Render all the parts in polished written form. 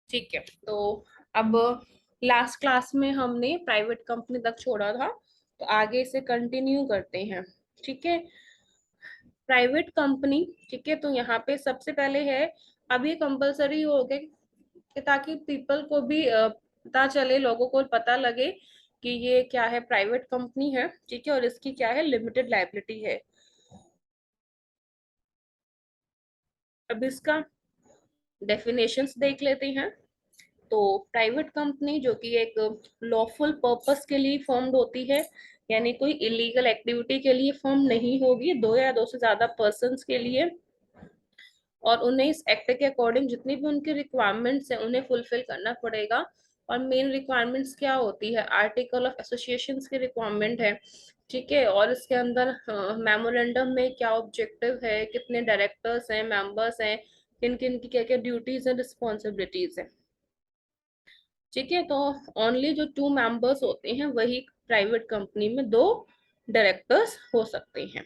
ठीक है। तो अब लास्ट क्लास में हमने प्राइवेट कंपनी तक छोड़ा था, तो आगे से कंटिन्यू करते हैं। ठीक है। प्राइवेट कंपनी, ठीक है, तो यहाँ पे सबसे पहले है, अब ये कंपलसरी हो गया कि ताकि पीपल को भी पता चले, लोगों को पता लगे कि ये क्या है, प्राइवेट कंपनी है, ठीक है, और इसकी क्या है, लिमिटेड लायबिलिटी है। अब इसका डेफिनेशंस देख लेते हैं। तो प्राइवेट कंपनी जो कि एक लॉफुल पर्पस के लिए फॉर्म्ड होती है, यानी कोई इलीगल एक्टिविटी के लिए फॉर्म नहीं होगी, दो या दो से ज्यादा पर्सन्स के लिए, और उन्हें इस एक्ट के अकॉर्डिंग जितनी भी उनकी रिक्वायरमेंट्स हैं उन्हें फुलफिल करना पड़ेगा। और मेन रिक्वायरमेंट्स क्या होती है, आर्टिकल ऑफ एसोसिएशंस की रिक्वायरमेंट है, ठीक है, और इसके अंदर मेमोरेंडम में क्या ऑब्जेक्टिव है, कितने डायरेक्टर्स हैं, मेंबर्स हैं, किन किन की क्या क्या ड्यूटीज एंड रिस्पॉन्सिबिलिटीज है। ठीक है। तो ओनली जो 2 मेंबर्स होते हैं वही प्राइवेट कंपनी में 2 डायरेक्टर्स हो सकते हैं।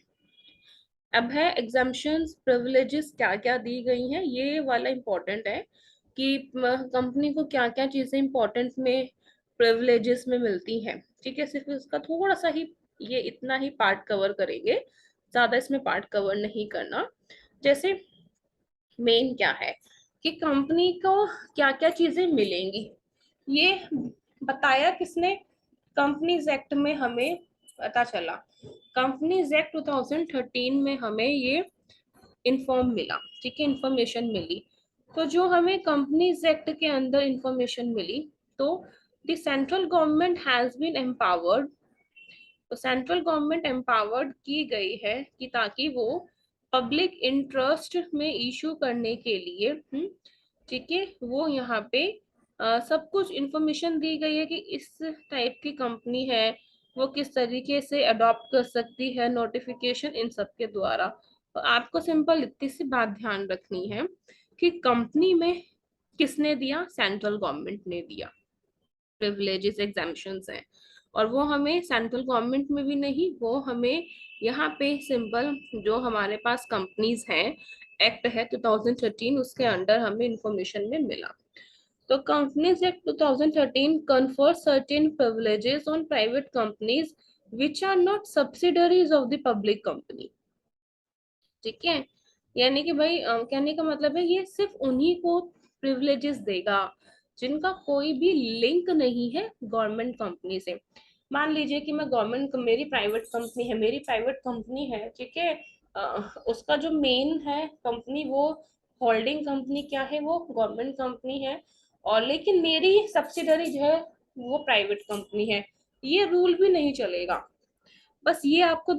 अब है एग्जाम्पशंस, प्रिविलेजेस क्या क्या दी गई हैं, ये वाला इंपॉर्टेंट है कि कंपनी को क्या क्या चीजें इंपॉर्टेंट में प्रिविलेजेस में मिलती हैं। ठीक है, सिर्फ इसका थोड़ा सा ही, ये इतना ही पार्ट कवर करेंगे, ज्यादा इसमें पार्ट कवर नहीं करना। जैसे मेन क्या है कि कंपनी को क्या क्या चीजें मिलेंगी, ये बताया किसने, कंपनीज एक्ट में हमें पता चला। कंपनीज एक्ट 2013 में हमें ये इंफॉर्म मिला, ठीक है, इंफॉर्मेशन मिली। तो जो हमें कंपनीज एक्ट के अंदर इंफॉर्मेशन मिली, तो the central government has been empowered, तो सेंट्रल गवर्नमेंट एम्पावर्ड की गई है कि ताकि वो पब्लिक इंटरेस्ट में इशू करने के लिए, ठीक है, वो यहाँ पे सब कुछ इंफॉर्मेशन दी गई है कि इस टाइप की कंपनी है, वो किस तरीके से अडॉप्ट कर सकती है नोटिफिकेशन इन सब के द्वारा। तो आपको सिंपल इतनी सी बात ध्यान रखनी है कि कंपनी में किसने दिया, सेंट्रल गवर्नमेंट ने दिया प्रिविलेजेस, एग्जाम्पशंस हैं। और वो हमें सेंट्रल गवर्नमेंट में भी नहीं, वो हमें यहाँ पे सिंपल जो हमारे पास कंपनीज हैं, एक्ट है 2013, उसके अंडर हमें इंफॉर्मेशन में मिला। तो companies act 2013 confer certain privileges on private companies which are not subsidiaries of the public company। ठीक है, यानी कि भाई कहने का मतलब है ये सिर्फ उन्हीं को प्रिविलेजेस देगा जिनका कोई भी लिंक नहीं है गवर्नमेंट कंपनी से। मान लीजिए कि मैं गवर्नमेंट, मेरी प्राइवेट कंपनी है, मेरी प्राइवेट कंपनी है, ठीक है, उसका जो मेन है कंपनी, वो होल्डिंग कंपनी क्या है, वो गवर्नमेंट कंपनी है, और लेकिन मेरी सब्सिडरी जो है वो प्राइवेट कंपनी है, ये रूल भी नहीं चलेगा। बस ये आपको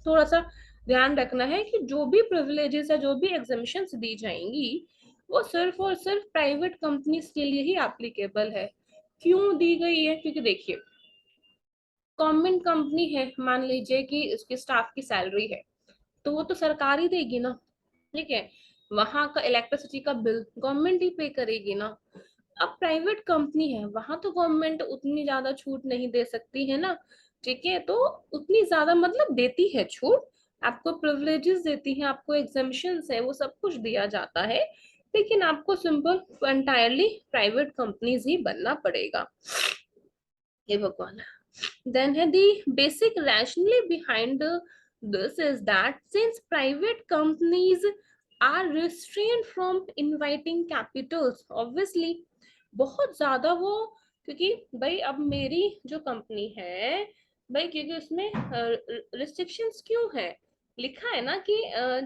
थोड़ा सा ध्यान रखना है कि जो भी प्रिविलेजेस है, जो भी एग्जामिशंस दी जाएंगी, वो सिर्फ और सिर्फ प्राइवेट कंपनीज के लिए ही एप्लीकेबल है। क्यों दी गई है, क्योंकि देखिए, गवर्नमेंट कंपनी है, मान लीजिए कि उसके स्टाफ की सैलरी है, तो वो तो सरकार ही देगी ना, ठीक है, वहां का इलेक्ट्रिसिटी का बिल गवर्नमेंट ही पे करेगी ना। अब प्राइवेट कंपनी है, वहां तो गवर्नमेंट उतनी ज्यादा छूट नहीं दे सकती है ना, ठीक है, तो उतनी ज्यादा मतलब देती है छूट, आपको प्रिविलेजेस देती है, आपको एग्जाम्पशंस है, वो सब कुछ दिया जाता है, लेकिन आपको सिंपल एंटायरली प्राइवेट कंपनीज ही बनना पड़ेगा। ये भगवान। Then the basic rationale behind this is that since private companies are restrained from inviting capitals, obviously बहुत ज्यादा वो, क्योंकि भाई अब मेरी जो कंपनी है, भाई क्योंकि उसमें रिस्ट्रिक्शंस क्यों है, लिखा है ना कि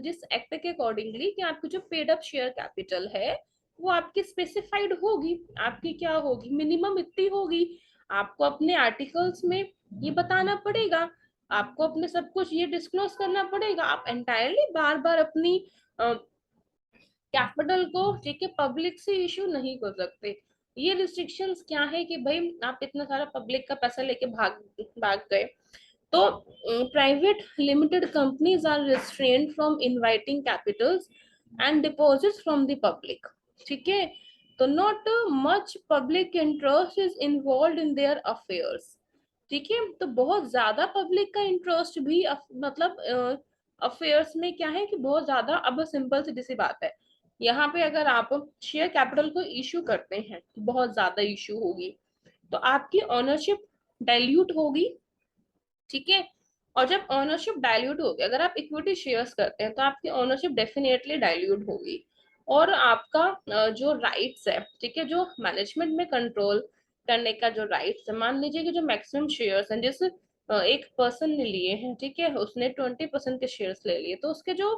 जिस एक्ट के अकॉर्डिंगली कि आपकी जो पेड अप शेयर कैपिटल है वो आपकी स्पेसिफाइड होगी, आपकी क्या होगी, मिनिमम इतनी होगी, आपको अपने आर्टिकल्स में ये बताना पड़ेगा, आपको अपने सब कुछ ये डिस्क्लोज करना पड़ेगा। आप एंटायरली बार बार अपनी कैपिटल को, ठीक है, पब्लिक से इशू नहीं कर सकते। ये रिस्ट्रिक्शंस क्या है कि भाई आप इतना सारा पब्लिक का पैसा लेके भाग भाग गए, तो private limited companies are restrained from inviting capitals and deposits from the public, ठीक है, तो not much public interest is involve in their affairs, ठीक है, तो बहुत ज्यादा पब्लिक का इंटरेस्ट भी मतलब अफेयर्स में क्या है कि बहुत ज्यादा, अब सिंपल सी सी बात है, यहाँ पे अगर आप शेयर कैपिटल को इशू करते हैं, बहुत ज्यादा इशू होगी, तो आपकी ऑनरशिप डाइल्यूट होगी। ठीक है। और जब ऑनरशिप डाइल्यूट होगी, अगर आप इक्विटी शेयर्स करते हैं तो आपकी ऑनरशिप डेफिनेटली डाइल्यूट होगी। और आपका जो राइट्स है, ठीक है, जो मैनेजमेंट में कंट्रोल करने का जो राइट्स है, मान लीजिए कि जो मैक्सिमम शेयर्स हैं, जैसे एक पर्सन ने लिए हैं, ठीक है, उसने 20% के शेयर्स ले लिए, तो उसके जो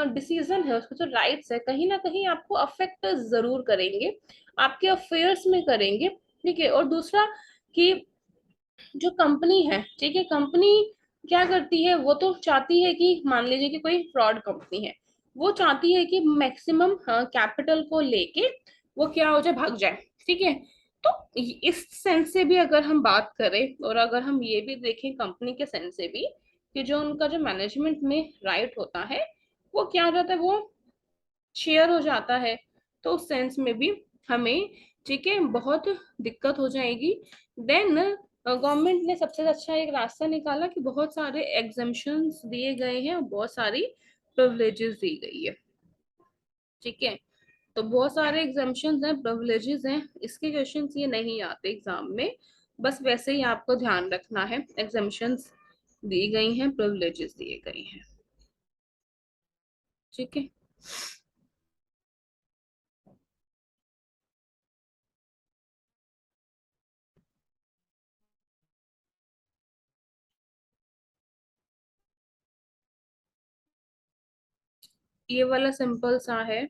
डिसीजन है, उसके जो राइट्स है, कहीं ना कहीं आपको अफेक्ट जरूर करेंगे, आपके अफेयर्स में करेंगे। ठीक है। और दूसरा कि जो कंपनी है, ठीक है, कंपनी क्या करती है, वो तो चाहती है कि मान लीजिए कि कोई फ्रॉड कंपनी है, वो चाहती है कि मैक्सिमम कैपिटल को लेके वो क्या हो जाए, भाग जाए। ठीक है। तो इस सेंस से भी अगर हम बात करें, और अगर हम ये भी देखें कंपनी के सेंस से भी, कि जो उनका जो मैनेजमेंट में राइट होता है, वो क्या हो जाता है, वो शेयर हो जाता है। तो उस सेंस में भी हमें, ठीक है, बहुत दिक्कत हो जाएगी। देन गवर्नमेंट ने सबसे अच्छा एक रास्ता निकाला कि बहुत सारे एग्जम्पशंस दिए गए हैं और बहुत सारी प्रिविलेजेस दी गई है। ठीक है। तो बहुत सारे एग्जम्पशंस हैं, प्रिविलेजेस हैं, इसके क्वेश्चंस ये नहीं आते एग्जाम में, बस वैसे ही आपको ध्यान रखना है, एग्जम्पशंस दी गई हैं, प्रिविलेजेस दिए गए हैं। ठीक है। ये वाला सिंपल सा है,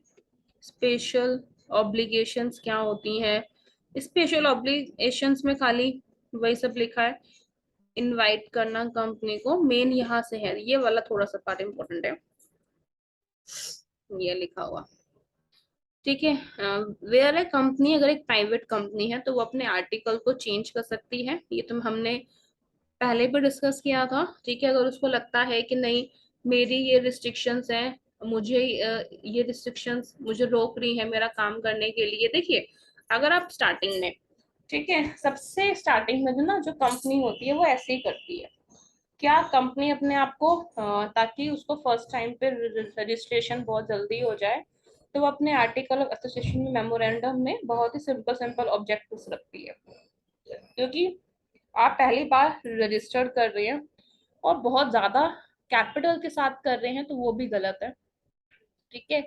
स्पेशल ऑब्लिगेशंस क्या होती हैं। स्पेशल ऑब्लिगेशंस में खाली वही सब लिखा है, इनवाइट करना कंपनी को, मेन यहाँ से है, ये वाला थोड़ा सा पार्ट इम्पोर्टेंट है, ये लिखा हुआ। ठीक है। वेयर है कंपनी, अगर एक प्राइवेट कंपनी है तो वो अपने आर्टिकल को चेंज कर सकती है, ये तो हमने पहले भी डिस्कस किया था। ठीक है। अगर उसको लगता है कि नहीं, मेरी ये रिस्ट्रिक्शंस हैं, मुझे ये रिस्ट्रिक्शंस मुझे रोक रही है मेरा काम करने के लिए। देखिए, अगर आप स्टार्टिंग में, ठीक है, सबसे स्टार्टिंग में जो ना जो कंपनी होती है वो ऐसे ही करती है, क्या कंपनी अपने आप को ताकि उसको फर्स्ट टाइम पे रजिस्ट्रेशन बहुत जल्दी हो जाए, तो वो अपने आर्टिकल ऑफ एसोसिएशन में, मेमोरेंडम में बहुत ही सिंपल सिंपल ऑब्जेक्टिव्स रखती है, क्योंकि आप पहली बार रजिस्टर्ड कर रहे हैं और बहुत ज्यादा कैपिटल के साथ कर रहे हैं, तो वो भी गलत है। ठीक है।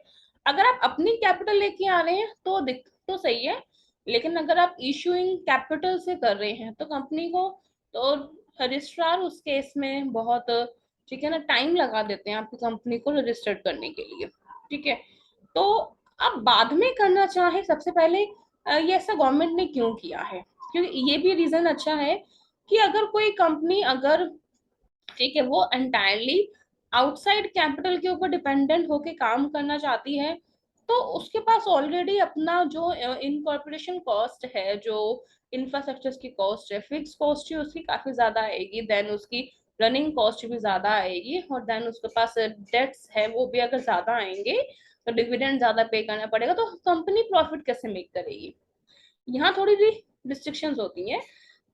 अगर आप अपनी कैपिटल लेके आ रहे हैं तो दिख तो सही है, लेकिन अगर आप इशूइंग कैपिटल से कर रहे हैं तो कंपनी को, तो रजिस्ट्रार उस केस में बहुत, ठीक है ना, टाइम लगा देते हैं आपकी कंपनी को रजिस्टर्ड करने के लिए। ठीक है। तो आप बाद में करना चाहे, सबसे पहले ये ऐसा गवर्नमेंट ने क्यों किया है, क्योंकि ये भी रीजन अच्छा है कि अगर कोई कंपनी, अगर, ठीक है, वो एंटायरली आउटसाइड कैपिटल के ऊपर डिपेंडेंट होके काम करना चाहती है, तो उसके पास ऑलरेडी अपना जो इनकॉर्पोरेशन कॉस्ट है, जो इंफ्रास्ट्रक्चर की कॉस्ट है, फिक्स कॉस्ट है उसकी काफी ज्यादा आएगी, देन उसकी रनिंग कॉस्ट भी ज्यादा आएगी, और देन उसके पास डेट्स है वो भी अगर ज्यादा आएंगे, तो डिविडेंड ज्यादा पे करना पड़ेगा, तो कंपनी प्रॉफिट कैसे मेक करेगी। यहाँ थोड़ी सी रिस्ट्रिक्शंस होती हैं।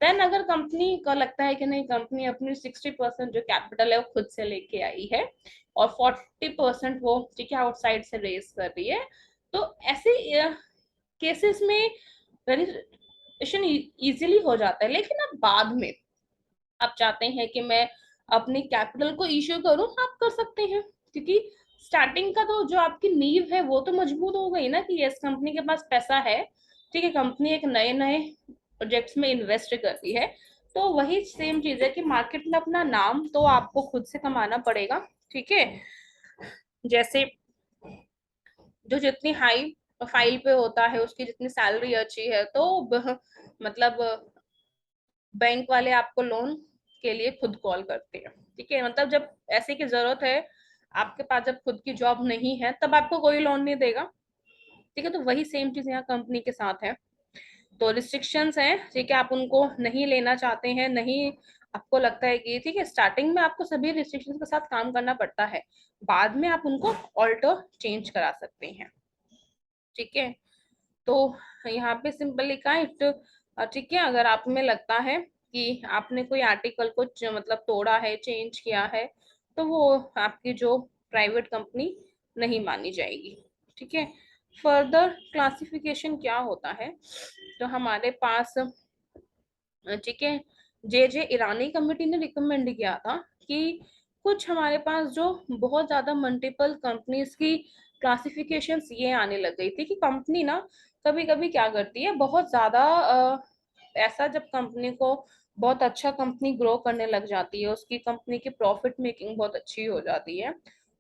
देन अगर कंपनी को लगता है कि नहीं, कंपनी अपनी 60% जो कैपिटल है वो खुद से लेके आई है और 40% वो, ठीक है, आउटसाइड से रेज कर रही है, तो ऐसे केसेस में रजिस्ट्रेशन इजीली हो जाता है। लेकिन अब बाद में आप चाहते हैं कि मैं अपनी कैपिटल को इश्यू करूं, आप कर सकते हैं, क्योंकि स्टार्टिंग का तो जो आपकी नींव है वो तो मजबूत हो गई ना, कि यस कंपनी के पास पैसा है। ठीक है। कंपनी एक नए नए प्रोजेक्ट्स में इन्वेस्ट करती है, तो वही सेम चीज है कि मार्केट में अपना नाम तो आपको खुद से कमाना पड़ेगा। ठीक है। जैसे जो जितनी हाई फाइल पे होता है उसकी जितनी सैलरी अच्छी है, तो मतलब बैंक वाले आपको लोन के लिए खुद कॉल करते हैं। ठीक है। मतलब जब ऐसे की जरूरत है, आपके पास जब खुद की जॉब नहीं है, तब आपको कोई लोन नहीं देगा। ठीक है। तो वही सेम चीज यहाँ कंपनी के साथ है। तो रिस्ट्रिक्शंस हैं, ठीक है, आप उनको नहीं लेना चाहते हैं, नहीं, आपको लगता है कि ठीक है, स्टार्टिंग में आपको सभी रिस्ट्रिक्शंस के साथ काम करना पड़ता है, बाद में आप उनको ऑल्टर चेंज करा सकते हैं। ठीक है। तो यहाँ पे सिंपल लिखा है इट, ठीक है, अगर आप में लगता है कि आपने कोई आर्टिकल को मतलब तोड़ा है, चेंज किया है, तो वो आपकी जो प्राइवेट कंपनी नहीं मानी जाएगी। ठीक है। फर्दर क्लासिफिकेशन क्या होता है, तो हमारे पास, ठीक है, जे जे ईरानी कमेटी ने रिकमेंड किया था कि कुछ हमारे पास जो बहुत ज्यादा मल्टीपल कंपनीज की क्लासिफिकेशंस ये आने लग गई थी कि कंपनी ना कभी कभी क्या करती है, बहुत ज्यादा ऐसा जब कंपनी को बहुत अच्छा कंपनी ग्रो करने लग जाती है, उसकी कंपनी की प्रॉफिट मेकिंग बहुत अच्छी हो जाती है,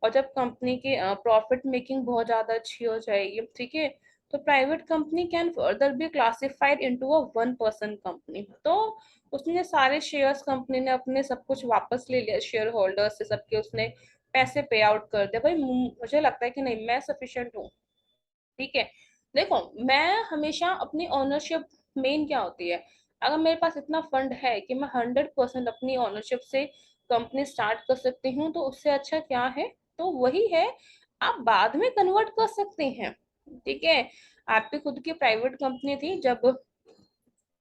और जब कंपनी की प्रॉफिट मेकिंग बहुत ज्यादा अच्छी हो जाएगी, ठीक है, तो private company can further be classified into a 1% company. तो उसने सारे शेयर्स, कंपनी ने अपने सब कुछ वापस ले लिया शेयर होल्डर्स से, सबके उसने पैसे पे आउट कर दिया। भाई मुझे लगता है कि नहीं, मैं सफिशिएंट हूँ, ठीक है। देखो, मैं हमेशा अपनी ओनरशिप, मेन क्या होती है, अगर मेरे पास इतना फंड है कि मैं 100% अपनी ओनरशिप से कंपनी स्टार्ट कर सकती हूँ, तो उससे अच्छा क्या है, तो वही है, आप बाद में कन्वर्ट कर सकते हैं, ठीक है। आपकी खुद की प्राइवेट कंपनी थी, जब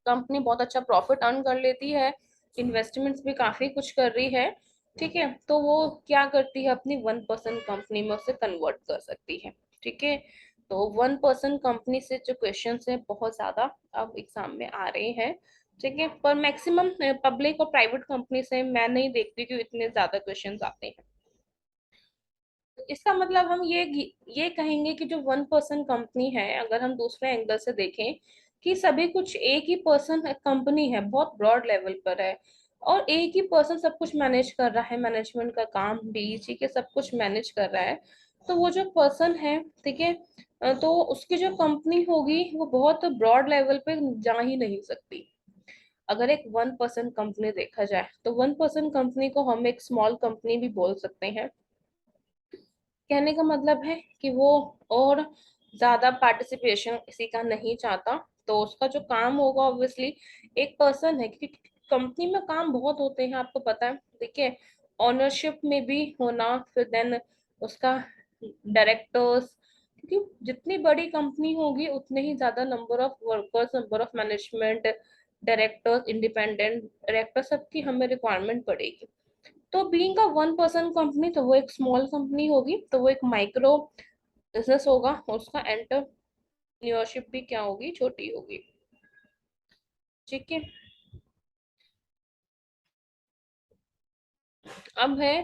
कंपनी बहुत अच्छा प्रॉफिट अर्न कर लेती है, इन्वेस्टमेंट्स भी काफी कुछ कर रही है, ठीक है, तो वो क्या करती है, अपनी 1% कंपनी में उसे कन्वर्ट कर सकती है, ठीक है। तो 1% कंपनी से जो क्वेश्चन है बहुत ज्यादा अब एग्जाम में आ रहे हैं, ठीक है, पर मैक्सिमम पब्लिक और प्राइवेट कंपनी से मैं नहीं देखती कि इतने ज्यादा क्वेश्चंस आते हैं। इसका मतलब हम ये कहेंगे कि जो 1% कंपनी है, अगर हम दूसरे एंगल से देखें कि सभी कुछ एक ही पर्सन कंपनी है, बहुत ब्रॉड लेवल पर है, और एक ही पर्सन सब कुछ मैनेज कर रहा है, मैनेजमेंट का काम भी, ठीक है, सब कुछ मैनेज कर रहा है, तो वो जो पर्सन है, ठीक है, तो उसकी जो कंपनी होगी वो बहुत ब्रॉड लेवल पे जा ही नहीं सकती। अगर एक 1% कंपनी देखा जाए, तो 1% कंपनी को हम एक स्मॉल कंपनी भी बोल सकते हैं। कहने का मतलब है कि वो और ज्यादा पार्टिसिपेशन किसी का नहीं चाहता, तो उसका जो काम होगा ऑब्वियसली, एक पर्सन है, क्योंकि कंपनी में काम बहुत होते हैं, आपको पता है, ठीक है, ऑनरशिप में भी होना, फिर देन उसका डायरेक्टर्स, क्योंकि जितनी बड़ी कंपनी होगी उतने ही ज्यादा number of workers, number of management, directors, independent director, सबकी हमें रिक्वायरमेंट पड़ेगी। तो बीइंग का 1% कंपनी, तो वो एक स्मॉल कंपनी होगी, तो वो एक माइक्रो बिजनेस होगा, और उसका एंटरप्रेन्योरशिप भी क्या होगी, छोटी होगी, ठीक है। अब है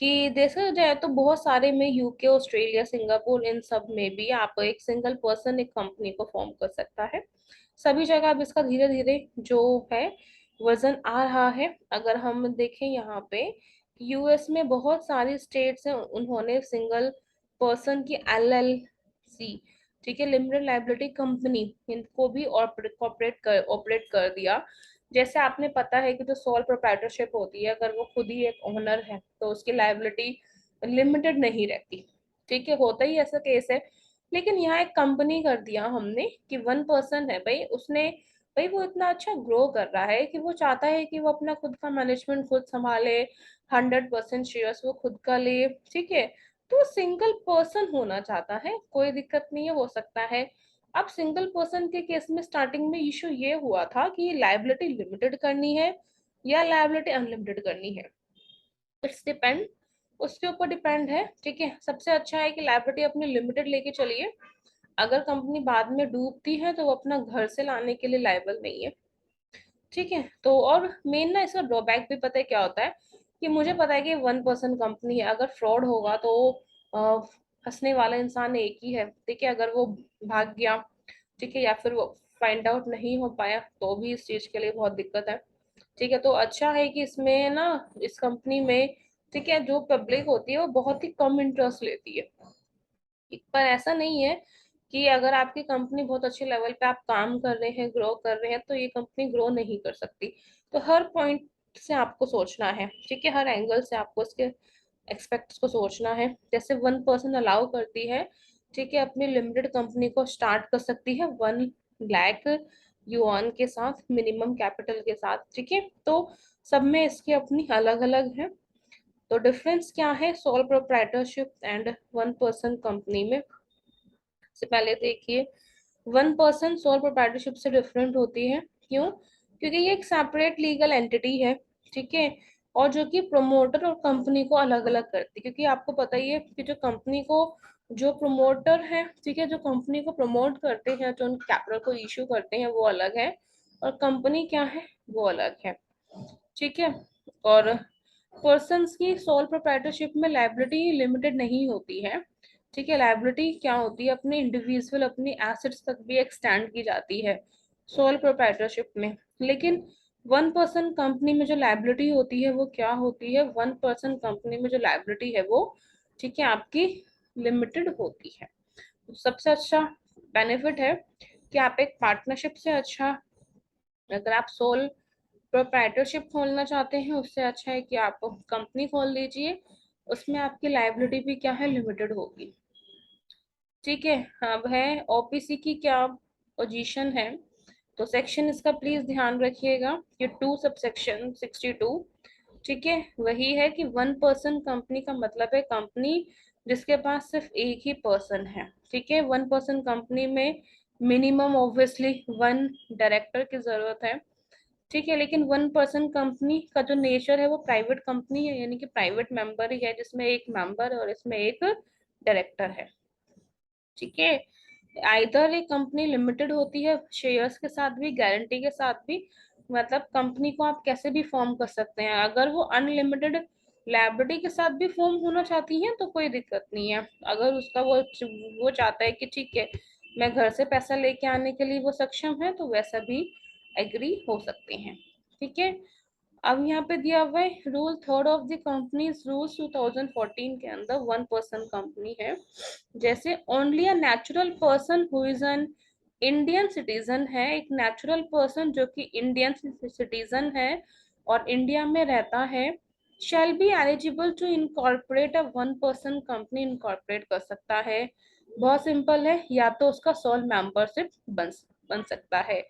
कि देखा जाए तो बहुत सारे में, यूके, ऑस्ट्रेलिया, सिंगापुर, इन सब में भी आप एक सिंगल पर्सन एक कंपनी को फॉर्म कर सकता है। सभी जगह अब इसका धीरे धीरे जो है वजन आ रहा है। अगर हम देखें यहाँ पे, यूएस में बहुत सारी स्टेट्स हैं, उन्होंने सिंगल पर्सन की एलएलसी, ठीक है, लिमिटेड लाइबिलिटी कंपनी, इनको भी ऑपरेट कर दिया। जैसे आपने पता है कि जो सोल प्रोप्राइटरशिप होती है, अगर वो खुद ही एक ओनर है, तो उसकी लाइबिलिटी लिमिटेड नहीं रहती, ठीक है, होता ही ऐसा केस है। लेकिन यहाँ एक कंपनी कर दिया हमने कि 1% है, भाई उसने, भाई वो इतना अच्छा ग्रो कर रहा है कि वो चाहता है कि वो अपना खुद का मैनेजमेंट खुद संभाले, 100% शेयर्स वो खुद का ले, ठीक है, तो सिंगल पर्सन होना चाहता है, कोई दिक्कत नहीं है, हो सकता है। अब सिंगल पर्सन के केस में स्टार्टिंग में इशू ये हुआ था कि लायबिलिटी लिमिटेड करनी है या लायबिलिटी अनलिमिटेड करनी है, इट्स डिपेंड, उसके ऊपर डिपेंड है, ठीक है। सबसे अच्छा है कि लायबिलिटी अपनी लिमिटेड लेके चलिए, अगर कंपनी बाद में डूबती है तो वो अपना घर से लाने के लिए लायबल नहीं है, ठीक है। तो और मेन ना इसका ड्रॉबैक भी पता है क्या होता है, कि मुझे पता है कि 1% कंपनी है, अगर फ्रॉड होगा तो अ, फंसने वाला इंसान एक ही है, ठीक है, अगर वो भाग गया, ठीक है, या फिर वो फाइंड आउट नहीं हो पाया, तो भी इस चीज के लिए बहुत दिक्कत है, ठीक है। तो अच्छा है कि इसमें ना, इस कंपनी में, ठीक है, जो पब्लिक होती है वो बहुत ही कम इंटरेस्ट लेती है, पर ऐसा नहीं है कि अगर आपकी कंपनी बहुत अच्छे लेवल पे आप काम कर रहे हैं, ग्रो कर रहे हैं, तो ये कंपनी ग्रो नहीं कर सकती। तो हर पॉइंट से आपको सोचना है, ठीक है, हर एंगल से आपको इसके एक्सपेक्ट्स को सोचना है। जैसे 1% अलाउ करती है, ठीक है, अपनी लिमिटेड कंपनी को स्टार्ट कर सकती है 1 लाख युआन के साथ, मिनिमम कैपिटल के साथ, ठीक है। तो सब में इसकी अपनी अलग अलग है। तो डिफरेंस क्या है सोल प्रोप्राइटरशिप एंड 1% कंपनी में, से पहले देखिए, 1% सोल प्रोप्राइटरशिप से डिफरेंट होती है, क्यों, क्योंकि ये एक सेपरेट लीगल एंटिटी है, ठीक है, और जो कि प्रमोटर और कंपनी को अलग अलग करती है, क्योंकि आपको पता ही है कि जो कंपनी को जो प्रमोटर है, ठीक है, जो कंपनी को प्रमोट करते हैं, जो उन कैपिटल को इश्यू करते हैं, वो अलग है, और कंपनी क्या है वो अलग है, ठीक है। और पर्सन्स की सोल प्रोप्राइटरशिप में लायबिलिटी लिमिटेड नहीं होती है, ठीक है। लायबिलिटी क्या होती है, अपने इंडिविजुअल अपनी एसेट्स तक भी एक्सटेंड की जाती है सोल प्रोप्राइटरशिप में। लेकिन वन पर्सन कंपनी में जो लायबिलिटी होती है वो क्या होती है, वन पर्सन कंपनी में जो लायबिलिटी है वो, ठीक है, आपकी लिमिटेड होती है। सबसे अच्छा बेनिफिट है कि आप एक पार्टनरशिप से अच्छा, अगर आप सोल प्रोप्राइटरशिप खोलना चाहते हैं उससे अच्छा है कि आप कंपनी खोल लीजिए, उसमें आपकी लाइबिलिटी भी क्या है, लिमिटेड होगी, ठीक है। अब है ओपीसी की क्या पोजीशन है, तो सेक्शन इसका प्लीज ध्यान रखिएगा कि 2 सबसेक्शन 62, ठीक है, वही है कि वन पर्सन कंपनी का मतलब है कंपनी जिसके पास सिर्फ एक ही पर्सन है, ठीक है। वन पर्सन कंपनी में मिनिमम ऑब्वियसली वन डायरेक्टर की जरूरत है, ठीक है। लेकिन वन पर्सन कंपनी का जो नेचर है वो प्राइवेट कंपनी है, यानी कि प्राइवेट मेंबर ही है, जिसमें एक मेंबर और इसमें एक डायरेक्टर है, ठीक है। आइदर एक कंपनी लिमिटेड होती है शेयर्स के साथ भी, गारंटी के साथ भी, मतलब कंपनी को आप कैसे भी फॉर्म कर सकते हैं। अगर वो अनलिमिटेड लायबिलिटी के साथ भी फॉर्म होना चाहती है तो कोई दिक्कत नहीं है। अगर उसका वो चाहता है कि ठीक है मैं घर से पैसा लेके आने के लिए वो सक्षम है, तो वैसा भी एग्री हो सकते हैं, ठीक है। अब यहाँ पे दिया हुआ है rule third of the companies rules 2014 के अंदर, वन पर्सन कंपनी है जैसे only a natural person who is an Indian citizen है, एक नेचुरल पर्सन जो कि इंडियन सिटीजन है और इंडिया में रहता है, shall be eligible to incorporate a one person company, incorporate कर सकता है। बहुत सिंपल है, या तो उसका सोल मेंबरशिप बन बन सकता है।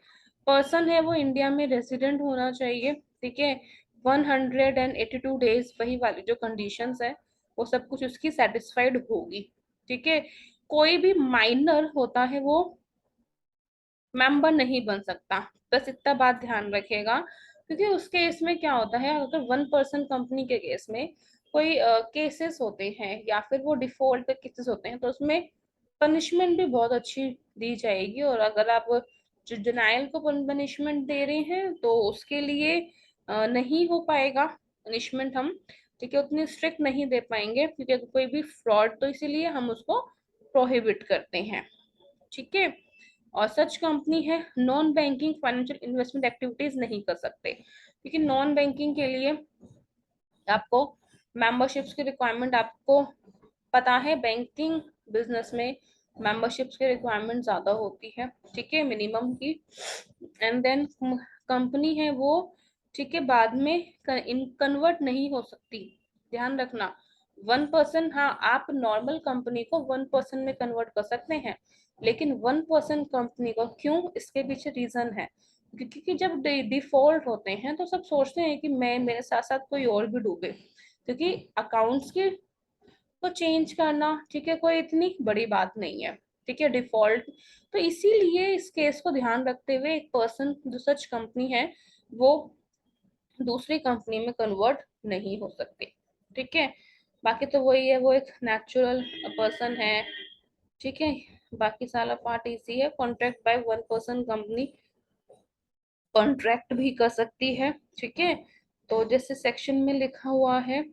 पर्सन है वो इंडिया में रेजिडेंट होना चाहिए, ठीक है। 182 डेज, वही वाली जो कंडीशंस है वो सब कुछ उसकी सेटिस्फाइड होगी, ठीक है। कोई भी माइनर होता है वो मेंबर नहीं बन सकता, बस इतना बात ध्यान रखिएगा। क्योंकि उस केस में क्या होता है, अगर वन पर्सन कंपनी के केस में कोई केसेस होते हैं या फिर वो डिफॉल्ट पे केसेस होते हैं, तो उसमें पनिशमेंट भी बहुत अच्छी दी जाएगी। और अगर आप जो डिनाइल को पनिशमेंट दे रहे हैं तो उसके लिए नहीं हो पाएगा पनिशमेंट हम, ठीक है, उतनी स्ट्रिक्ट नहीं दे पाएंगे, क्योंकि अगर कोई भी फ्रॉड, तो इसीलिए हम उसको प्रोहिबिट करते हैं, ठीक है। और सच कंपनी है non banking financial investment activities नहीं कर सकते, क्योंकि नॉन बैंकिंग के लिए आपको मेंबरशिप्स की रिक्वायरमेंट, आपको पता है बैंकिंग बिजनेस में मेंबरशिप्स की रिक्वायरमेंट ज्यादा होती है, ठीक है, मिनिमम की। एंड देन कंपनी है वो, ठीक है, बाद में कन्वर्ट नहीं हो सकती, ध्यान रखना। वन पर्सन, हाँ आप नॉर्मल कंपनी को वन पर्सन में कन्वर्ट कर सकते हैं, लेकिन वन पर्सन कंपनी को क्यों, इसके पीछे रीजन है। क्योंकि जब डिफॉल्ट होते हैं तो सब सोचते हैं कि मैं, मेरे साथ साथ कोई और भी डूबे, क्योंकि अकाउंट्स की को चेंज करना, ठीक है, कोई इतनी बड़ी बात नहीं है, ठीक है, डिफॉल्ट। तो इसीलिए इस केस को ध्यान रखते हुए एक पर्सन जो सच कंपनी है वो दूसरी कंपनी में कन्वर्ट नहीं हो सकती, ठीक है। बाकी तो वही है, वो एक नेचुरल पर्सन है, ठीक है। बाकी सारा पार्ट इसी है, contract by one person company contract भी कर सकती है, ठीक है। तो जैसे सेक्शन में लिखा हुआ है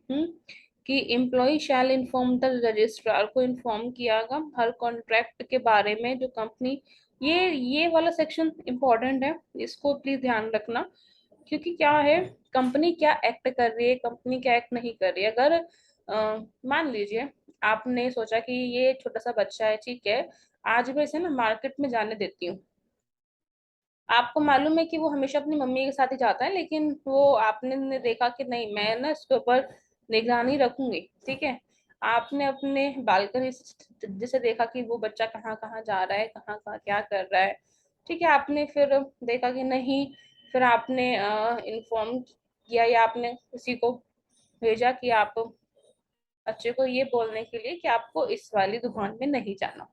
कि employ shall inform the registrar, को इन्फॉर्म कियागा हर कॉन्ट्रैक्ट के बारे में जो कंपनी, ये वाला सेक्शन इंपॉर्टेंट है, इसको प्लीज ध्यान रखना। क्योंकि क्या है, कंपनी क्या एक्ट कर रही है, कंपनी क्या एक्ट नहीं कर रही है। अगर मान लीजिए आपने सोचा कि ये छोटा सा बच्चा है, ठीक है, आज मैं इसे ना मार्केट में जाने देती हूँ, आपको मालूम है कि वो हमेशा अपनी मम्मी के साथ ही जाता है, लेकिन वो आपने ने देखा कि नहीं मैं ना इसके ऊपर निगरानी रखूंगी, ठीक है। आपने अपने बालकनी से जैसे देखा कि वो बच्चा कहाँ कहाँ जा रहा है, कहाँ कहाँ क्या कर रहा है, ठीक है, आपने फिर देखा कि नहीं, फिर आपने इन्फॉर्म किया या आपने किसी को भेजा कि आप बच्चे को ये बोलने के लिए कि आपको इस वाली दुकान में नहीं जाना,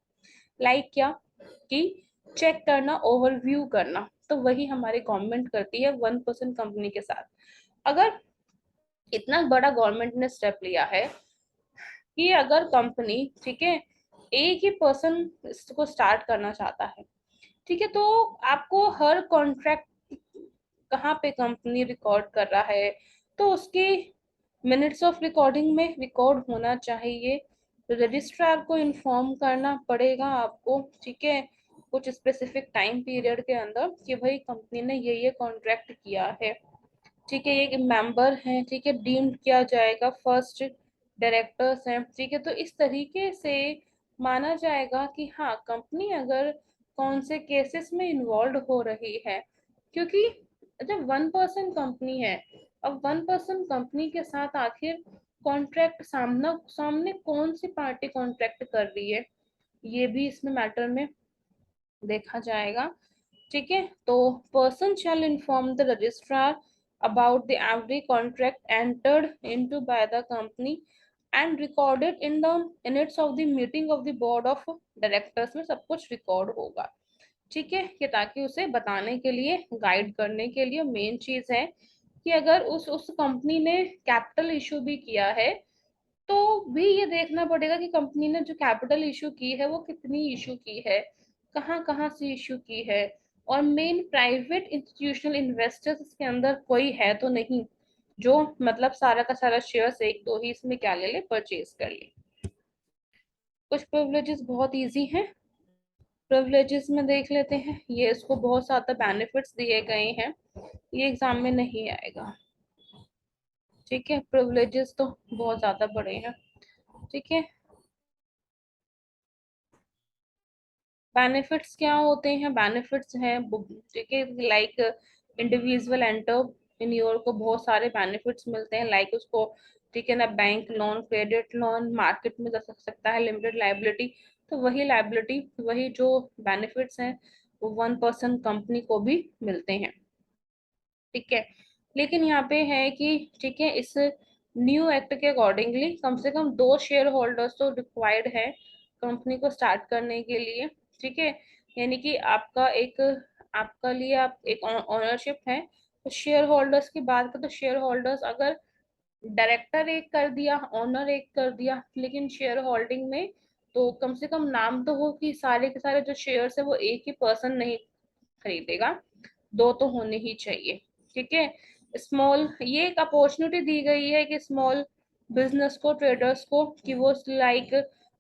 लाइक क्या कि चेक करना, ओवरव्यू करना। तो वही हमारी गवर्नमेंट करती है वन पर्सन कंपनी के साथ। अगर इतना बड़ा गवर्नमेंट ने स्टेप लिया है कि अगर कंपनी, ठीक है, एक ही पर्सन इसको स्टार्ट करना चाहता है, ठीक है। तो आपको हर कॉन्ट्रैक्ट कहाँ पे कंपनी रिकॉर्ड कर रहा है, तो उसके मिनट्स ऑफ रिकॉर्डिंग में रिकॉर्ड होना चाहिए। तो रजिस्ट्रार को इन्फॉर्म करना पड़ेगा आपको, ठीक है, कुछ स्पेसिफिक टाइम पीरियड के अंदर कि भाई कंपनी ने ये कॉन्ट्रैक्ट किया है, ठीक है। एक मेंबर है, ठीक है, डीम्ड किया जाएगा, फर्स्ट डायरेक्टर्स हैं, ठीक है। तो इस तरीके से माना जाएगा कि हाँ कंपनी अगर कौन से केसेस में इन्वॉल्व हो रही है, क्योंकि जब वन पर्सन कंपनी है, अब वन पर्सन कंपनी के साथ आखिर कॉन्ट्रैक्ट सामना सामने कौन सी पार्टी कॉन्ट्रैक्ट कर रही है, ये भी इसमें मैटर में देखा जाएगा, ठीक है। तो person shall inform the registrar about the every contract entered into by the company and recorded in the minutes of the meeting of the board of directors में सब कुछ रिकॉर्ड होगा, ठीक है, कि ताकि उसे बताने के लिए, गाइड करने के लिए मेन चीज है कि अगर उस कंपनी ने कैपिटल इशू भी किया है, तो भी ये देखना पड़ेगा कि कंपनी ने जो कैपिटल इशू की है वो कितनी इशू की है, कहाँ कहाँ से इशू की है, और मेन प्राइवेट इंस्टीट्यूशनल इन्वेस्टर्स इसके अंदर कोई है तो नहीं, जो मतलब सारा का सारा शेयर्स एक दो ही इसमें क्या ले ले, परचेज कर ले। कुछ प्रिविलेजेस बहुत इजी हैं, प्रिविलेजेस में देख लेते हैं। ये इसको बहुत ज्यादा बेनिफिट्स दिए गए हैं, ये एग्जाम में नहीं आएगा, ठीक है। प्रिविलेजेस तो बहुत ज्यादा बड़े हैं, ठीक है। बेनिफिट्स क्या होते हैं, बेनिफिट्स हैं, ठीक है, लाइक इंडिविजुअल एंटरप्रेन्योर को बहुत सारे बेनिफिट्स मिलते हैं, लाइक उसको, ठीक है ना, bank loan, credit loan, market में जा सकता है, लिमिटेड लाइबिलिटी। तो वही लाइबिलिटी, वही जो बेनिफिट्स हैं वो वन पर्सन कंपनी को भी मिलते हैं, ठीक है। लेकिन यहाँ पे है कि, ठीक है, इस न्यू एक्ट के अकॉर्डिंगली कम से कम दो शेयर होल्डर्स तो रिक्वायर्ड है कंपनी को स्टार्ट करने के लिए, ठीक है। यानी कि आपका एक, आपका लिए आप एक ओनरशिप है, तो शेयर होल्डर्स की बात करें तो शेयर होल्डर्स अगर डायरेक्टर एक कर दिया, ओनर एक कर दिया, लेकिन शेयर होल्डिंग में तो कम से कम नाम तो हो कि सारे के सारे जो शेयर्स है वो एक ही पर्सन नहीं खरीदेगा, दो तो होने ही चाहिए, ठीक है। स्मॉल, ये एक अपॉर्चुनिटी दी गई है कि स्मॉल बिजनेस को, ट्रेडर्स को, कि वो लाइक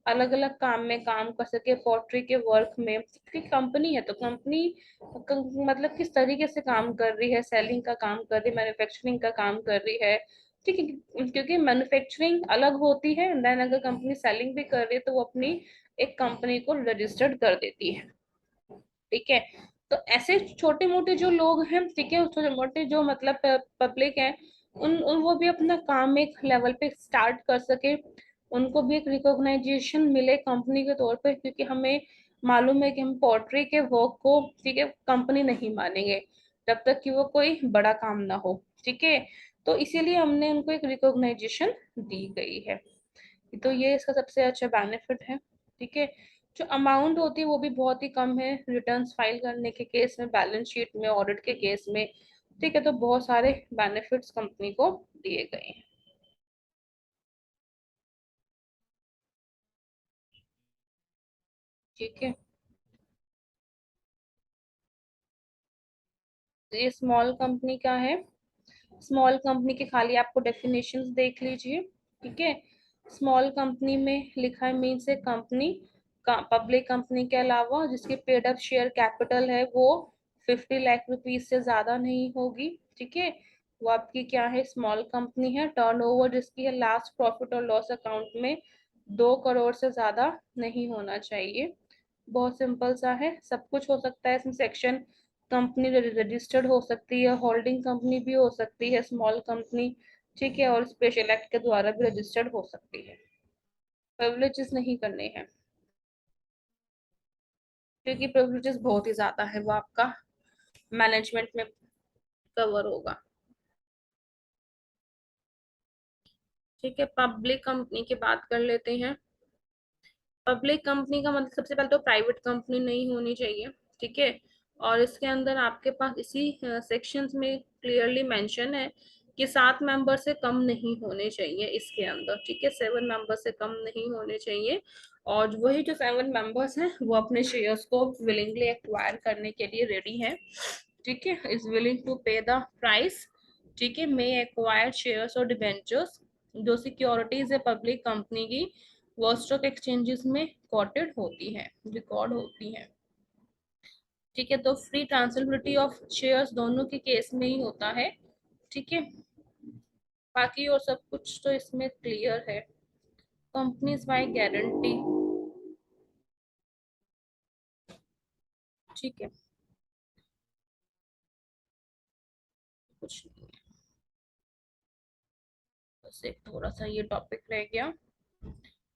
अलग अलग काम में काम कर सके, पोल्ट्री के वर्क में, क्योंकि कंपनी है तो कंपनी मतलब किस तरीके से काम कर रही है, सेलिंग का काम कर रही है, मैन्युफैक्चरिंग का काम कर रही है, ठीक है। क्योंकि मैन्युफैक्चरिंग अलग होती है, देन अगर कंपनी सेलिंग भी कर रही है तो वो अपनी एक कंपनी को रजिस्टर्ड कर देती है, ठीक है। तो ऐसे छोटे मोटे जो लोग हैं, ठीक है, छोटे मोटे जो मतलब पब्लिक है, वो भी अपना काम एक लेवल पे स्टार्ट कर सके, उनको भी एक रिकॉग्नाइजेशन मिले कंपनी के तौर पे, क्योंकि हमें मालूम है कि हम पोल्ट्री के वर्क को, ठीक है, कंपनी नहीं मानेंगे जब तक कि वो कोई बड़ा काम ना हो, ठीक है। तो इसीलिए हमने उनको एक रिकॉग्नाइजेशन दी गई है, तो ये इसका सबसे अच्छा बेनिफिट है, ठीक है। जो अमाउंट होती है वो भी बहुत ही कम है, रिटर्न्स फाइल करने के केस में, बैलेंस शीट में, ऑडिट के केस में, ठीक है। तो बहुत सारे बेनिफिट्स कंपनी को दिए गए हैं, ठीक है। तो ये स्मॉल कंपनी का है, स्मॉल कंपनी के खाली आपको डेफिनेशंस देख लीजिए, ठीक है। स्मॉल कंपनी में लिखा है मीन्स ए कंपनी का पब्लिक कंपनी के अलावा जिसकी पेड अप शेयर कैपिटल है वो 50 लाख रुपीज से ज्यादा नहीं होगी, ठीक है। वो आपकी क्या है, स्मॉल कंपनी है। टर्नओवर जिसकी है लास्ट प्रॉफिट और लॉस अकाउंट में 2 करोड़ से ज्यादा नहीं होना चाहिए, बहुत सिंपल सा है। सब कुछ हो सकता है इसमें, सेक्शन कंपनी रजिस्टर्ड हो सकती है, होल्डिंग कंपनी भी हो सकती है स्मॉल कंपनी, ठीक है, और स्पेशल एक्ट के द्वारा भी रजिस्टर्ड हो सकती है। प्रिविलेजेस नहीं करने हैं, क्योंकि प्रिविलेजेस बहुत ही ज्यादा है, वो आपका मैनेजमेंट में कवर होगा, ठीक है। पब्लिक कंपनी की बात कर लेते हैं। पब्लिक कंपनी का मतलब सबसे पहले तो प्राइवेट कंपनी नहीं होनी चाहिए, ठीक है। और इसके अंदर आपके पास इसी सेक्शंस में क्लियरली मेंशन है कि 7 मेंबर से कम नहीं होने चाहिए इसके अंदर, ठीक है, 7 मेंबर से कम नहीं होने चाहिए। और वही जो 7 मेंबर्स हैं वो अपने शेयर्स को विलिंगली एक्वायर करने के लिए रेडी हैं, ठीक है, इज विलिंग टू पे द प्राइस, ठीक है, मे एक्वायर शेयर्स और डिबेंचर्स, जो सिक्योरिटीज है पब्लिक कंपनी की, वो स्टॉक एक्सचेंजेस में कोटेड होती है, रिकॉर्ड होती है, ठीक है। तो फ्री ट्रांसफरेबिलिटी ऑफ शेयर्स दोनों के केस में ही होता है, ठीक है। बाकी और सब कुछ तो इसमें क्लियर है। कंपनीज बाय गारंटी, ठीक है, कुछ नहीं है, बस एक थोड़ा सा ये टॉपिक रह गया,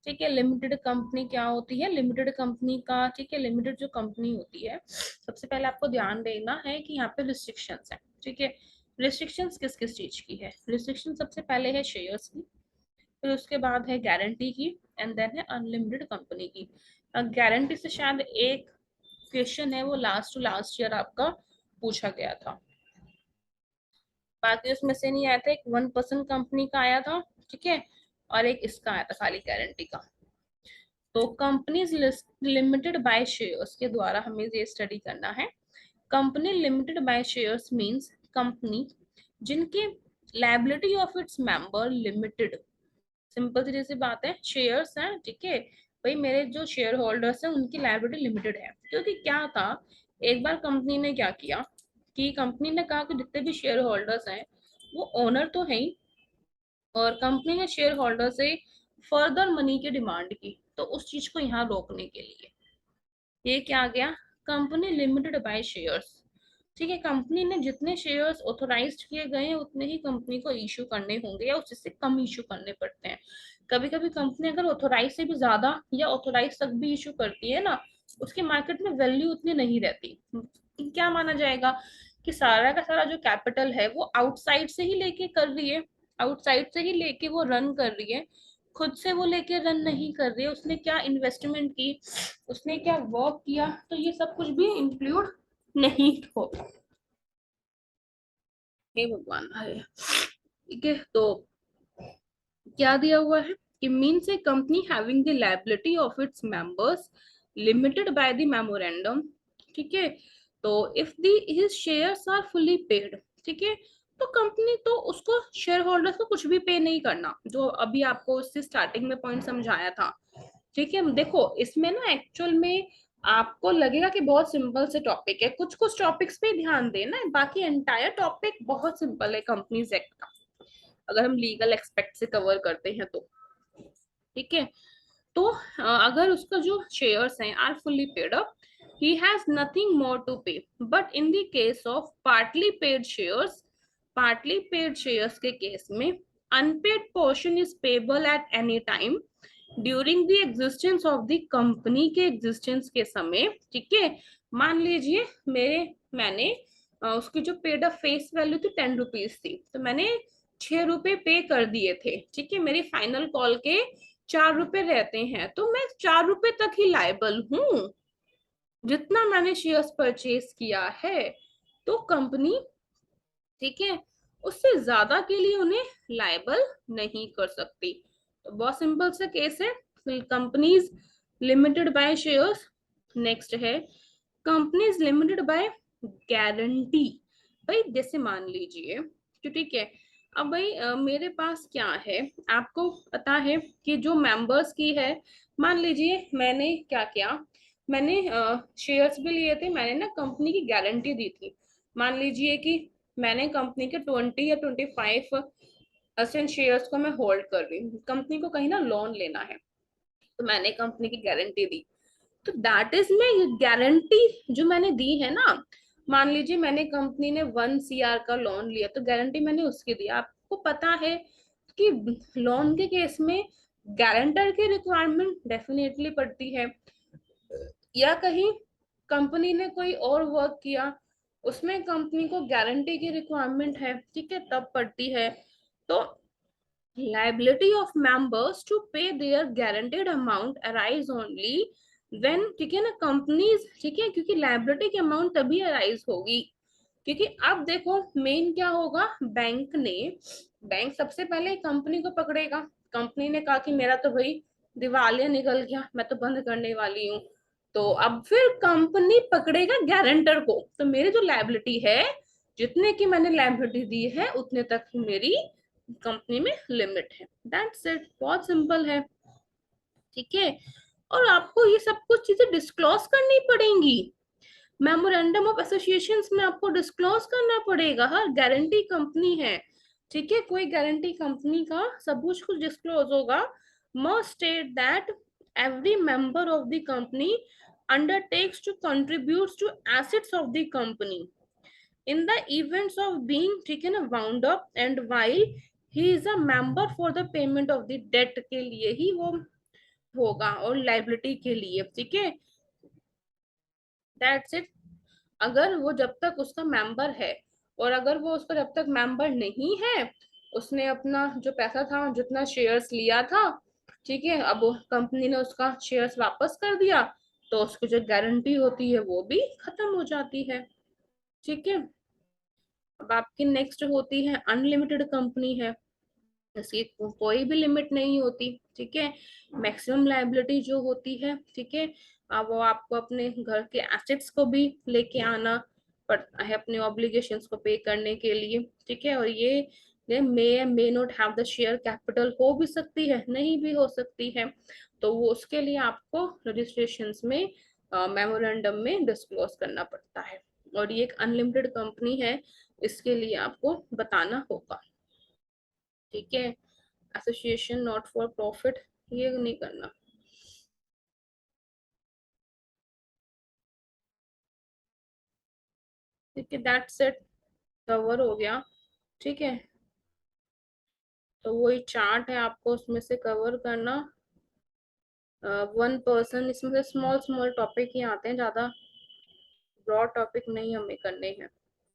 ठीक है। लिमिटेड कंपनी क्या होती है, लिमिटेड कंपनी का, ठीक है, लिमिटेड जो कंपनी होती है, सबसे पहले आपको ध्यान देना है कि यहाँ पे रिस्ट्रिक्शंस है, ठीक है। रिस्ट्रिक्शंस किस किस चीज की है, रिस्ट्रिक्शन सबसे पहले है शेयर्स की, फिर उसके बाद है गारंटी की, एंड देन है अनलिमिटेड कंपनी की। गारंटी से शायद एक क्वेश्चन है, वो लास्ट टू लास्ट ईयर आपका पूछा गया था, बाकी उसमें से नहीं आया था। एक 1% कंपनी का आया था, ठीक है, और एक इसका आया था खाली गारंटी का। तो कंपनीज लिमिटेड बाय शेयर्स के द्वारा हमें ये स्टडी करना है। Company limited by shares means company जिनके liability of its member limited, simple सी जैसी बात है, शेयर्स हैं, ठीक है, भाई मेरे जो शेयर होल्डर्स हैं उनकी लायबिलिटी लिमिटेड है। क्योंकि क्या था, एक बार कंपनी ने क्या किया कि कंपनी ने कहा कि जितने भी शेयर होल्डर्स हैं वो ओनर तो है ही, और कंपनी ने शेयर होल्डर से फर्दर मनी की डिमांड की, तो उस चीज को यहाँ रोकने के लिए ये क्या आ गया, कंपनी लिमिटेड बाय शेयर्स, ठीक है। कंपनी ने जितने शेयर्स ऑथोराइज किए गए हैं उतने ही कंपनी को इशू करने होंगे, या उससे कम इशू करने पड़ते हैं। कभी कभी कंपनी अगर ऑथोराइज से भी ज्यादा या ऑथोराइज तक भी इशू करती है ना, उसके मार्केट में वैल्यू उतनी नहीं रहती। क्या माना जाएगा कि सारा का सारा जो कैपिटल है वो आउटसाइड से ही लेके कर रही है, आउटसाइड से ही लेके वो रन कर रही है, खुद से वो लेके रन नहीं कर रही है। उसने क्या इन्वेस्टमेंट की, उसने क्या वर्क किया, तो ये सब कुछ भी इंक्लूड नहीं होगा। हे भगवान, अरे ठीक है। तो क्या दिया हुआ है कि means a company having the liability of its members limited by the memorandum, ठीक है। तो if the his shares are fully paid, ठीक है, तो कंपनी तो उसको शेयर होल्डर्स को कुछ भी पे नहीं करना, जो अभी आपको उससे स्टार्टिंग में पॉइंट समझाया था, ठीक है। देखो इसमें ना एक्चुअल में आपको लगेगा कि बहुत सिंपल से टॉपिक है, कुछ कुछ टॉपिक्स पे ध्यान देना है, बाकी एंटायर टॉपिक बहुत सिंपल है कंपनीज एक्ट का, अगर हम लीगल एक्सपेक्ट से कवर करते हैं तो, ठीक है। तो अगर उसका जो शेयर्स हैं are fully paid up, he has nothing more to pay, but in the case of partly paid shares, partly paid shares के केस में unpaid portion is payable at any time during the existence of the company के existence के समय, ठीक है। मान लीजिए मैंने उसकी जो पेड अप फेस वैल्यू थी 10 रुपीज थी, तो मैंने 6 रुपए पे कर दिए थे, ठीक है, मेरी फाइनल कॉल के 4 रुपए रहते हैं, तो मैं 4 रुपए तक ही लायबल हूँ जितना मैंने शेयर्स परचेज किया है। तो कंपनी, ठीक है, उससे ज्यादा के लिए उन्हें लायबल नहीं कर सकती। तो बहुत सिंपल सा केस है, companies limited by shares. Next है कंपनीज लिमिटेड बाय गारंटी। भाई जैसे मान लीजिए कि ठीक है, अब भाई मेरे पास क्या है, आपको पता है कि जो मेंबर्स की है, मान लीजिए मैंने क्या किया, मैंने शेयर्स भी लिए थे, मैंने ना कंपनी की गारंटी दी थी। मान लीजिए कि मैंने कंपनी के 20 या 25% शेयर्स को मैं होल्ड कर रही हूँ, कंपनी को कहीं ना लोन लेना है, तो मैंने कंपनी की गारंटी दी, तो दैट इज में गारंटी जो मैंने दी है ना, मान लीजिए मैंने कंपनी ने 1 CR का लोन लिया, तो गारंटी मैंने उसकी दी। आपको पता है कि लोन के केस में गारंटर की रिक्वायरमेंट डेफिनेटली पड़ती है, या कहीं कंपनी ने कोई और वर्क किया उसमें कंपनी को गारंटी की रिक्वायरमेंट है, ठीक है, तब पड़ती है। तो liability of members to pay their guaranteed amount arise only when, ठीक है ना, कंपनीज, ठीक है, क्योंकि लाइबिलिटी की अमाउंट तभी अराइज होगी क्योंकि अब देखो मेन क्या होगा, बैंक सबसे पहले कंपनी को पकड़ेगा। कंपनी ने कहा कि मेरा तो भाई दिवालिया निकल गया, मैं तो बंद करने वाली हूँ। तो अब फिर कंपनी पकड़ेगा गारंटर को, तो मेरी जो लायबिलिटी है, जितने की मैंने लायबिलिटी दी है उतने तक ही मेरी कंपनी में लिमिट है। दैट्स इट, बहुत सिंपल है। ठीक है, और आपको ये सब कुछ चीजें डिस्क्लोज करनी पड़ेंगी। मेमोरेंडम ऑफ एसोसिएशन में आपको डिस्क्लोज करना पड़ेगा। हर गारंटी कंपनी है, ठीक है, कोई गारंटी कंपनी का सब कुछ डिस्क्लोज होगा। Must state that every member of the company undertakes to contribute to assets of the company in the events of being taken wound up and while he is a member for the payment of the debt के लिए ही वो होगा और liability के लिए। ठीक है, that's it. अगर वो जब तक उसका मेंबर है, और अगर वो उसका जब तक मेंबर नहीं है, उसने अपना जो पैसा था, जितना शेयर्स लिया था, ठीक है, अब कंपनी ने उसका शेयर्स वापस कर दिया, तो उसकी जो गारंटी होती है वो भी खत्म हो जाती है। ठीक है, अब आपकी नेक्स्ट होती है अनलिमिटेड कंपनी है। इसकी कोई भी लिमिट नहीं होती। ठीक है, मैक्सिमम लायबिलिटी जो होती है, ठीक है, वो आपको अपने घर के एसेट्स को भी लेके आना पड़ता है अपने ऑब्लिगेशंस को पे करने के लिए। ठीक है, और ये may not have the share capital, हो भी सकती है, नहीं भी हो सकती है। तो वो उसके लिए आपको रजिस्ट्रेशंस में, मेमोरेंडम में डिस्क्लोज करना पड़ता है। और ये एक अनलिमिटेड कंपनी है, इसके लिए आपको बताना होगा। ठीक है, एसोसिएशन नॉट फॉर प्रॉफिट, ये नहीं करना। ठीक है, दैट्स इट, कवर हो गया। ठीक है, तो वही चार्ट है, आपको उसमें से कवर करना। वन पर्सन, इसमें से स्मॉल स्मॉल टॉपिक ही आते हैं, ज्यादा ब्रॉड टॉपिक नहीं हमें करने हैं।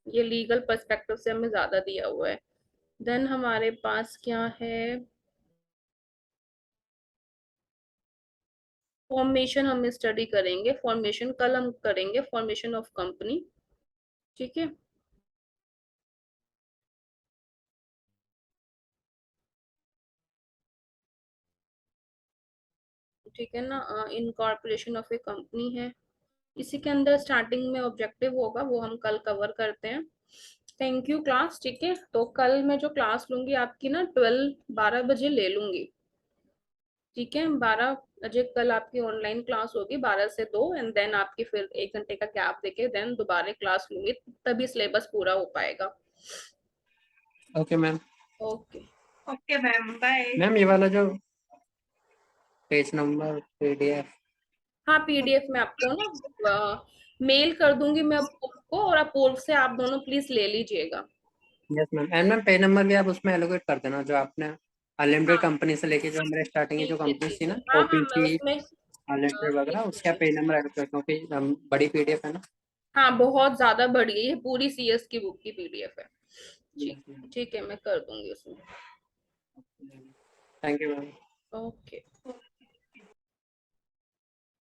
ये लीगल पर्सपेक्टिव से हमें ज्यादा दिया हुआ है। देन हमारे पास क्या है, फॉर्मेशन हम स्टडी करेंगे। फॉर्मेशन कल हम करेंगे, फॉर्मेशन ऑफ कंपनी। ठीक है, ठीक है ना, इनकॉर्पोरेशन ऑफ ए कंपनी है। इसी के अंदर स्टार्टिंग में ऑब्जेक्टिव होगा, वो हम कल कवर करते हैं। Thank you class. ठीक है, तो कल मैं जो क्लास लूंगी आपकी ना 12 12 बजे ले लूंगी। ठीक है, 12 बजे कल आपकी ऑनलाइन क्लास होगी, 12 से 2, एंड देन आपकी फिर 1 घंटे का गैप देके देन दोबारा क्लास लूंगी, तभी सिलेबस पूरा हो पाएगा। Okay ma'am. Okay, okay ma'am, bye ma'am ये वाला जो पेज नंबर पीडीएफ, हाँ पीडीएफ में आपको ना मेल कर दूंगी मैं आपको, और आप पूर्व से आप दोनों प्लीज ले लीजिएगा। Yes ma'am. And ma'am page number भी आप उसमें एलोकेट कर देना, जो आपने अनलिमिटेड हाँ कंपनी से लेके जो हमारे स्टार्टिंग की जो ठीक है, कंपनी ठीक थी है, ना, हाँ हाँ मैं ओपीसी उसमें अनलिमिटेड वगैरह, एक उसका मिनट। पेज नंबर एलोकेट, क्योंकि बड़ी पीडीएफ है ना। हाँ बहुत ज्यादा बड़ी है, ये पूरी सीएस की बुक की पीडीएफ है। ठीक, यस मैम। ठीक है, मैं कर दूंगी उसमें। Thank you ma'am. ओके।